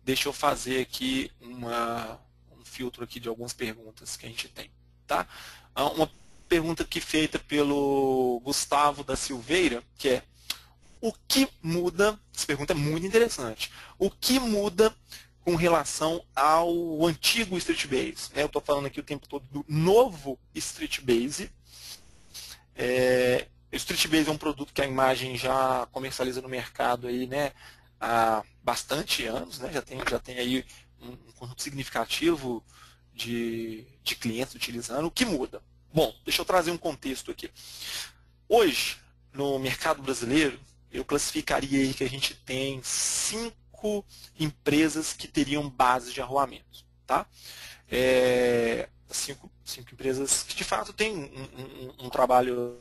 Deixa eu fazer aqui um filtro aqui de algumas perguntas que a gente tem. Tá? Uma pergunta aqui feita pelo Gustavo da Silveira, que é: o que muda, essa pergunta é muito interessante, o que muda com relação ao antigo StreetBase? Eu estou falando aqui o tempo todo do novo StreetBase. O StreetBase é um produto que a imagem já comercializa no mercado aí, né, há bastante anos, né, já tem aí um conjunto significativo de clientes utilizando. O que muda? Bom, deixa eu trazer um contexto aqui. Hoje, no mercado brasileiro, eu classificaria aí que a gente tem 5 empresas que teriam base de arruamento. Tá? 5 empresas que de fato têm um trabalho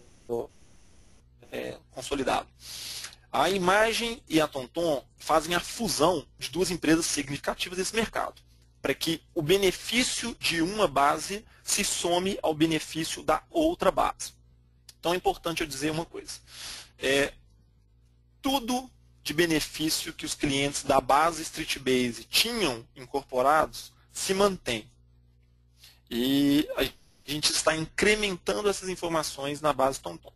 consolidado. A Imagem e a TomTom fazem a fusão de 2 empresas significativas desse mercado, para que o benefício de uma base se some ao benefício da outra base. Então é importante eu dizer uma coisa. Tudo de benefício que os clientes da base StreetBase tinham incorporados se mantém. E a gente está incrementando essas informações na base TomTom.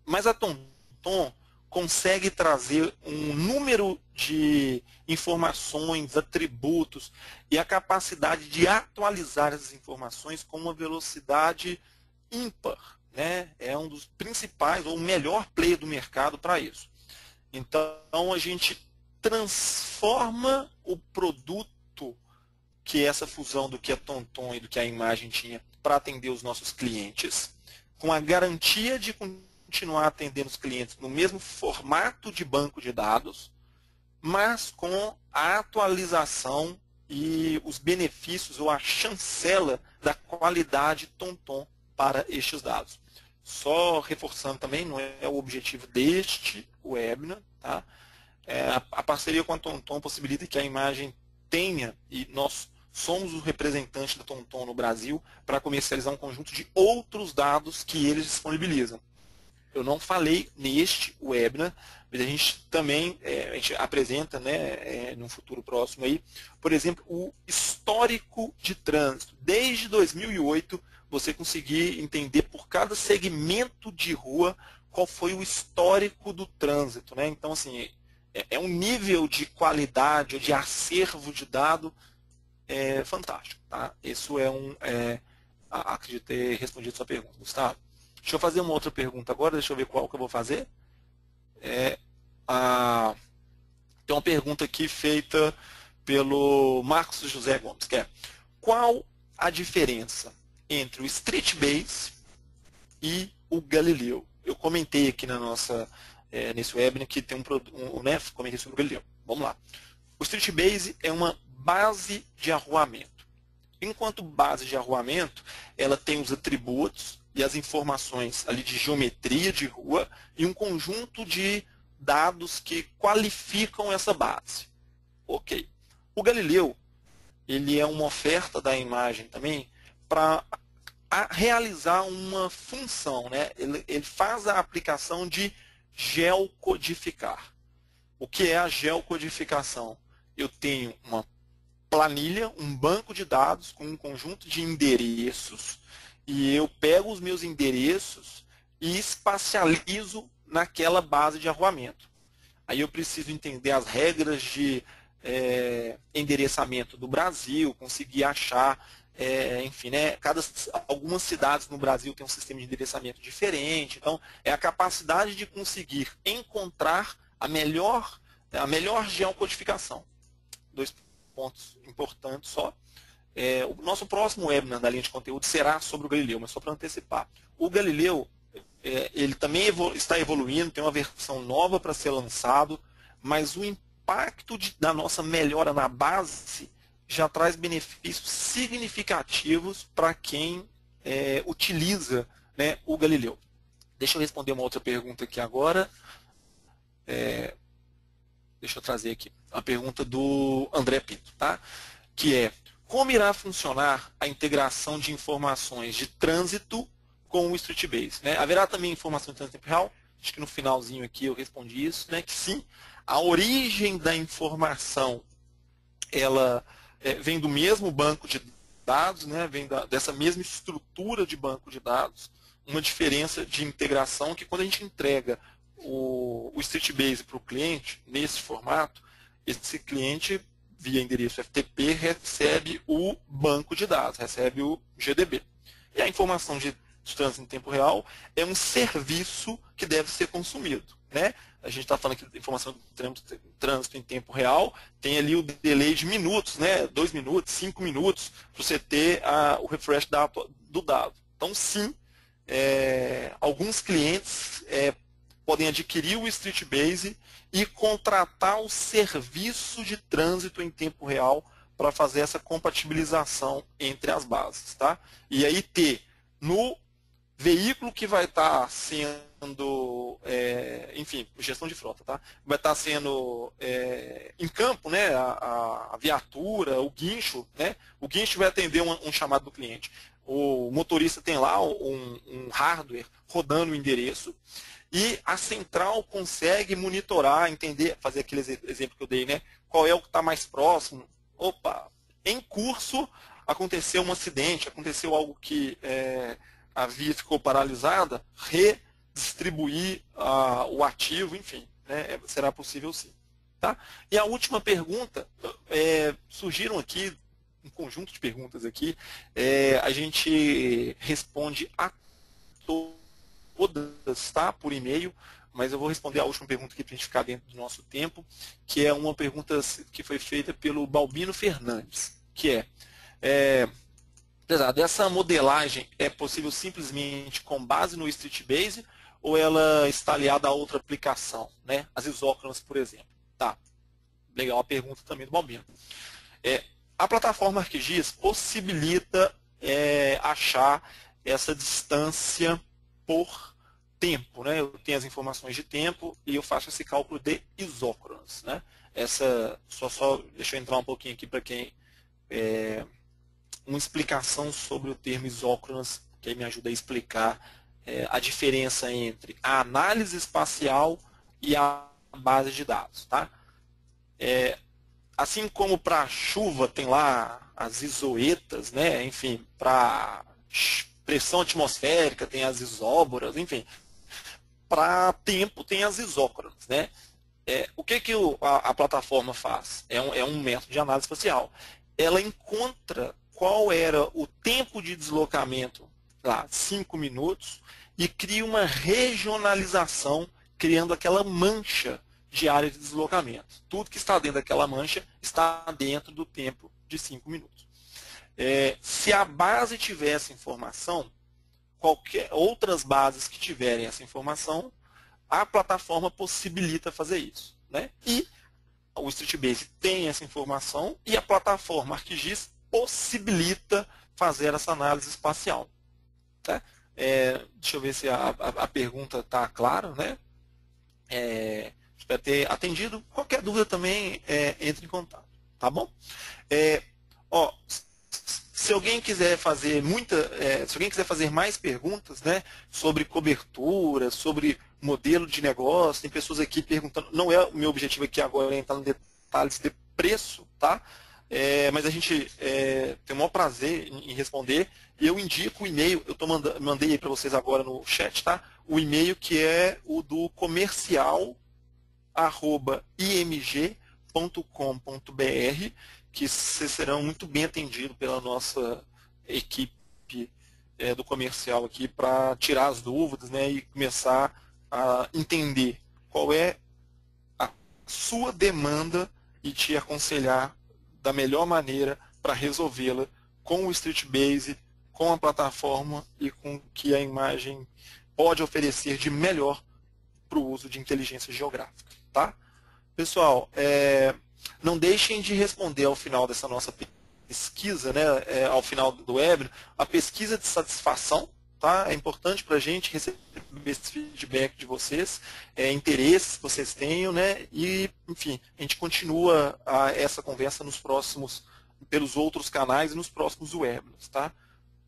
Mas a TomTom consegue trazer um número de informações, atributos e a capacidade de atualizar essas informações com uma velocidade ímpar. Né? É um dos principais ou o melhor player do mercado para isso. Então, a gente transforma o produto que essa fusão do que a TomTom e do que a Imagem tinha para atender os nossos clientes, com a garantia de continuar atendendo os clientes no mesmo formato de banco de dados, mas com a atualização e os benefícios ou a chancela da qualidade TomTom para estes dados. Só reforçando também, não é o objetivo deste webinar, tá? A parceria com a TomTom possibilita que a Imagem tenha, e nós somos o representante da TomTom no Brasil, para comercializar um conjunto de outros dados que eles disponibilizam. Eu não falei neste webinar, mas a gente também a gente apresenta, né, num futuro próximo aí, por exemplo, o histórico de trânsito. Desde 2008, você conseguir entender por cada segmento de rua qual foi o histórico do trânsito. Né? Então, assim, é um nível de qualidade, de acervo de dado fantástico. Tá? Isso acredito ter respondido a sua pergunta, Gustavo. Deixa eu fazer uma outra pergunta agora, deixa eu ver qual que eu vou fazer. Tem uma pergunta aqui feita pelo Marcos José Gomes, que é: qual a diferença entre o StreetBase e o Galileu? Eu comentei aqui nesse webinar que tem né, comentei sobre o Galileu. Vamos lá. O StreetBase é uma base de arruamento. Enquanto base de arruamento, ela tem os atributos e as informações ali de geometria de rua e um conjunto de dados que qualificam essa base. Ok. O Galileu, ele é uma oferta da Imagem também para realizar uma função. Né? Ele faz a aplicação de geocodificar. O que é a geocodificação? Eu tenho uma planilha, um banco de dados com um conjunto de endereços, e eu pego os meus endereços e espacializo naquela base de arruamento. Aí eu preciso entender as regras de endereçamento do Brasil, conseguir achar, enfim, né, algumas cidades no Brasil têm um sistema de endereçamento diferente. Então, é a capacidade de conseguir encontrar a melhor geocodificação. 2 pontos importantes só. O nosso próximo webinar da linha de conteúdo será sobre o Galileu, mas só para antecipar. O Galileu, ele também está evoluindo, tem uma versão nova para ser lançado, mas o impacto da nossa melhora na base já traz benefícios significativos para quem utiliza, né, o Galileu. Deixa eu responder uma outra pergunta aqui agora. Deixa eu trazer aqui a pergunta do André Pinto, tá? Que é: como irá funcionar a integração de informações de trânsito com o StreetBase? Né? Haverá também informação de trânsito em tempo real? Acho que no finalzinho aqui eu respondi isso, né? Que sim, a origem da informação ela vem do mesmo banco de dados, né? Vem dessa mesma estrutura de banco de dados. Uma diferença de integração que quando a gente entrega o StreetBase para o cliente, nesse formato, esse cliente, via endereço FTP, recebe o banco de dados, recebe o GDB. E a informação de trânsito em tempo real é um serviço que deve ser consumido. Né? A gente está falando aqui de informação de trânsito em tempo real, tem ali o delay de minutos, né? 2 minutos, 5 minutos, para você ter o refresh do dado. Então, sim, alguns clientes podem adquirir o StreetBase e contratar o serviço de trânsito em tempo real para fazer essa compatibilização entre as bases. Tá? E aí ter no veículo que vai estar sendo, enfim, gestão de frota, tá? Vai estar sendo em campo, né? A viatura, o guincho, né? O guincho vai atender um chamado do cliente. O motorista tem lá um hardware rodando o endereço e a central consegue monitorar, entender, fazer aquele exemplo que eu dei, né? Qual é o que está mais próximo? Opa, em curso aconteceu um acidente, aconteceu algo que a via ficou paralisada, redistribuir o ativo, enfim, né? Será possível sim. Tá? E a última pergunta, surgiram aqui um conjunto de perguntas aqui, a gente responde a todas, tá? Por e-mail, mas eu vou responder a última pergunta aqui para a gente ficar dentro do nosso tempo, que é uma pergunta que foi feita pelo Balbino Fernandes, que apesar dessa modelagem é possível simplesmente com base no StreetBase ou ela está aliada a outra aplicação, né? As isócronas, por exemplo. Tá. Legal a pergunta também do Balbino. A plataforma ArcGIS possibilita achar essa distância por tempo, né? Eu tenho as informações de tempo e eu faço esse cálculo de isócronas, né? Deixa eu entrar um pouquinho aqui para quem uma explicação sobre o termo isócronas, que aí me ajuda a explicar a diferença entre a análise espacial e a base de dados, tá? Assim como para a chuva tem lá as isoetas, né? Enfim, para pressão atmosférica tem as isóboras, enfim, para tempo tem as isócronas, né? O que a plataforma faz? É um método de análise espacial. Ela encontra qual era o tempo de deslocamento, lá, 5 minutos, e cria uma regionalização, criando aquela mancha de área de deslocamento. Tudo que está dentro daquela mancha está dentro do tempo de 5 minutos. Se a base tiver essa informação, outras bases que tiverem essa informação, a plataforma possibilita fazer isso. Né? E o StreetBase tem essa informação e a plataforma ArcGIS possibilita fazer essa análise espacial. Tá? Deixa eu ver se a pergunta está clara. Né? Espero ter atendido. Qualquer dúvida também, entre em contato. Tá bom? Se alguém quiser fazer se alguém quiser fazer mais perguntas, né, sobre cobertura, sobre modelo de negócio, tem pessoas aqui perguntando, não é o meu objetivo aqui agora entrar em detalhes de preço, tá? Mas a gente tem o maior prazer em responder, e eu indico o e-mail, mandei aí para vocês agora no chat, tá? O e-mail que é o do comercial@img.com.br, que vocês serão muito bem atendidos pela nossa equipe do comercial aqui para tirar as dúvidas, né, e começar a entender qual é a sua demanda e te aconselhar da melhor maneira para resolvê-la com o StreetBase, com a plataforma e com o que a imagem pode oferecer de melhor para o uso de inteligência geográfica. Tá? Pessoal, não deixem de responder ao final dessa nossa pesquisa, né, ao final do webinar, a pesquisa de satisfação. Tá? É importante para a gente receber esse feedback de vocês, interesses que vocês tenham, né? E, enfim, a gente continua essa conversa pelos outros canais e nos próximos webinars. Tá?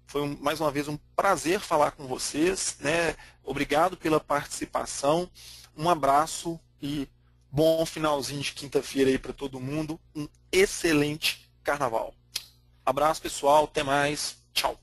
Foi mais uma vez um prazer falar com vocês, né? Obrigado pela participação, um abraço e bom finalzinho de quinta-feira aí para todo mundo, um excelente carnaval. Abraço pessoal, até mais, tchau.